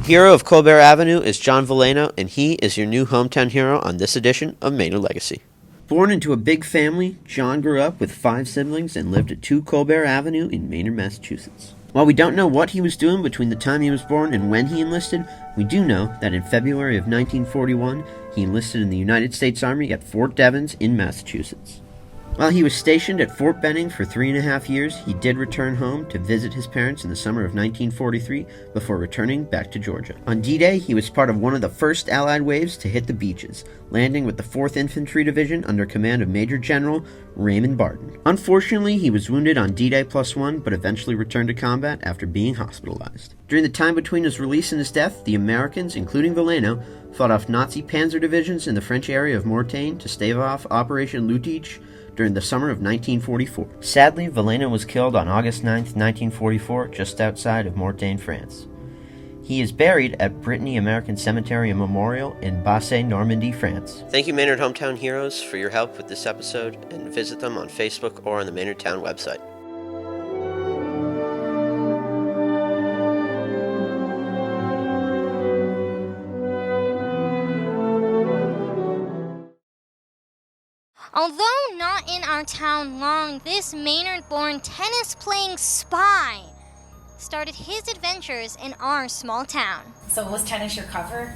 Hero of Colbert Avenue is John Valeno, and he is your new hometown hero on this edition of Maynard Legacy. Born into a big family, John grew up with 5 siblings and lived at 2 Colbert Avenue in Maynard, Massachusetts. While we don't know what he was doing between the time he was born and when he enlisted, we do know that in February of 1941, he enlisted in the United States Army at Fort Devens in Massachusetts. While he was stationed at Fort Benning for 3.5 years, he did return home to visit his parents in the summer of 1943 before returning back to Georgia. On D-Day, he was part of one of the first Allied waves to hit the beaches, landing with the 4th Infantry Division under command of Major General Raymond Barton. Unfortunately, he was wounded on D-Day +1, but eventually returned to combat after being hospitalized. During the time between his release and his death, the Americans, including Valeno, fought off Nazi panzer divisions in the French area of Mortagne to stave off Operation Lutetia during the summer of 1944. Sadly, Valeno was killed on August 9, 1944, just outside of Mortagne, France. He is buried at Brittany American Cemetery and Memorial in Bassé, Normandy, France. Thank you, Maynard Hometown Heroes, for your help with this episode, and visit them on Facebook or on the Maynard Town website. Although not in our town long, this Maynard-born tennis-playing spy started his adventures in our small town. So was tennis your cover?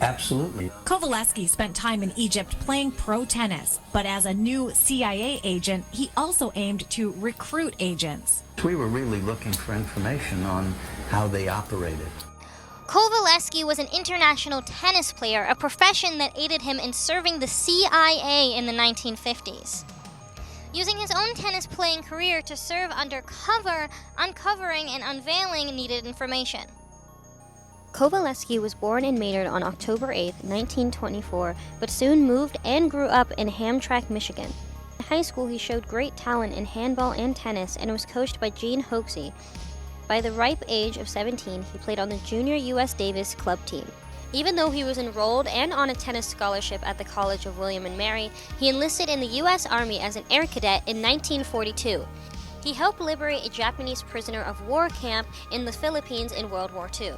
Absolutely. Kovaleski spent time in Egypt playing pro tennis, but as a new CIA agent, he also aimed to recruit agents. We were really looking for information on how they operated. Kovaleski was an international tennis player, a profession that aided him in serving the CIA in the 1950s. Using his own tennis-playing career to serve undercover, uncovering and unveiling needed information. Kovaleski was born in Maynard on October 8, 1924, but soon moved and grew up in Hamtramck, Michigan. In high school, he showed great talent in handball and tennis and was coached by Gene Hoxie. By the ripe age of 17, he played on the Junior U.S. Davis club team. Even though he was enrolled and on a tennis scholarship at the College of William and Mary, he enlisted in the U.S. Army as an air cadet in 1942. He helped liberate a Japanese prisoner of war camp in the Philippines in World War II.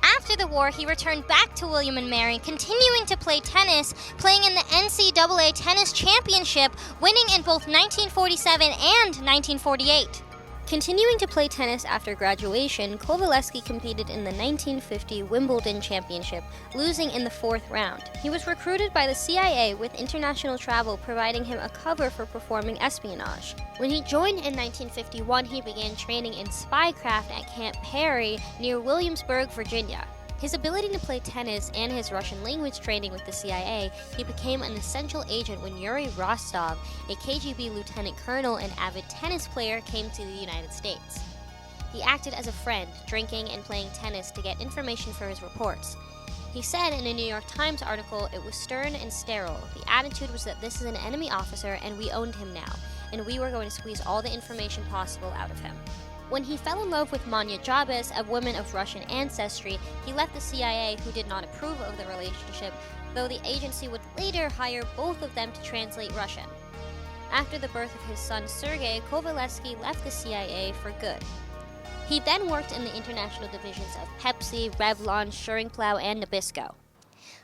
After the war, he returned back to William and Mary, continuing to play tennis, playing in the NCAA Tennis Championship, winning in both 1947 and 1948. Continuing to play tennis after graduation, Kovaleski competed in the 1950 Wimbledon Championship, losing in the 4th round. He was recruited by the CIA with international travel providing him a cover for performing espionage. When he joined in 1951, he began training in spycraft at Camp Perry near Williamsburg, Virginia. His ability to play tennis and his Russian language training with the CIA, he became an essential agent when Yuri Rostov, a KGB lieutenant colonel and avid tennis player, came to the United States. He acted as a friend, drinking and playing tennis to get information for his reports. He said in a New York Times article, "It was stern and sterile. The attitude was that this is an enemy officer and we owned him now, and we were going to squeeze all the information possible out of him." When he fell in love with Manya Jabez, a woman of Russian ancestry, he left the CIA, who did not approve of the relationship, though the agency would later hire both of them to translate Russian. After the birth of his son Sergei, Kovaleski left the CIA for good. He then worked in the international divisions of Pepsi, Revlon, Schering-Plough, and Nabisco.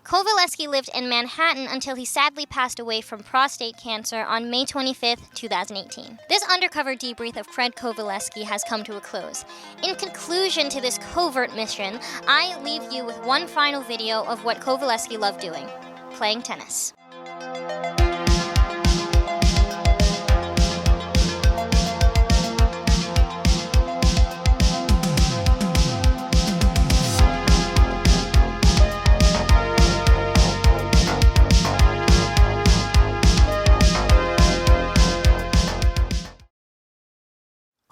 Kovaleski lived in Manhattan until he sadly passed away from prostate cancer on May 25, 2018. This undercover debrief of Fred Kovaleski has come to a close. In conclusion to this covert mission, I leave you with one final video of what Kovaleski loved doing: playing tennis.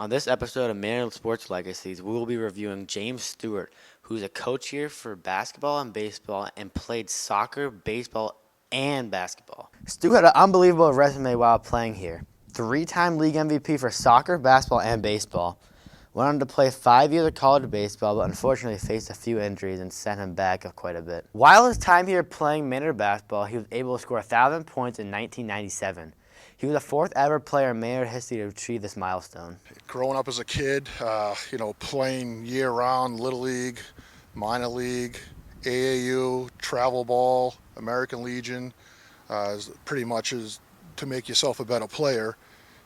On this episode of Maynard Sports Legacies, we will be reviewing James Stewart, who's a coach here for basketball and baseball and played soccer, baseball, and basketball. Stu had an unbelievable resume while playing here. 3-time league MVP for soccer, basketball, and baseball. Went on to play 5 years of college baseball, but unfortunately faced a few injuries and sent him back quite a bit. While his time here playing Maynard basketball, he was able to score 1,000 points in 1997. He was the 4th ever player in Maynard history to achieve this milestone. Growing up as a kid, playing year-round, Little League, minor league, AAU, travel ball, American Legion. Pretty much is to make yourself a better player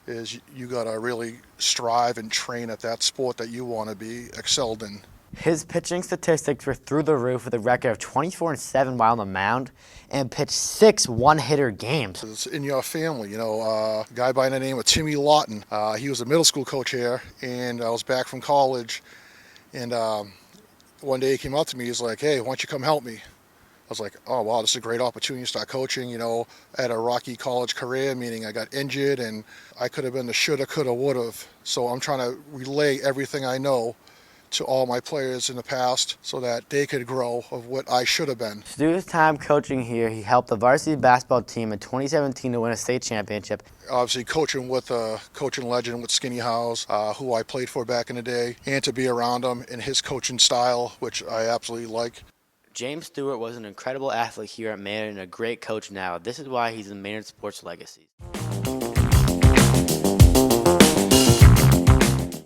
is you got to really strive and train at that sport that you want to be excelled in. His pitching statistics were through the roof with a record of 24-7 while on the mound and pitched 6 one-hitter games. It's in your family, a guy by the name of Timmy Lawton. He was a middle school coach here, and I was back from college, and one day he came up to me, he's like, hey, why don't you come help me? I was like, oh, wow, this is a great opportunity to start coaching. I had a rocky college career, meaning I got injured, and I could have been the shoulda, coulda, woulda. So I'm trying to relay everything I know to all my players in the past so that they could grow of what I should have been. Through his time coaching here, he helped the varsity basketball team in 2017 to win a state championship. Obviously coaching with a coaching legend with Skinny House, who I played for back in the day, and to be around him in his coaching style, which I absolutely like. James Stewart was an incredible athlete here at Maynard and a great coach now. This is why he's in Maynard Sports Legacy.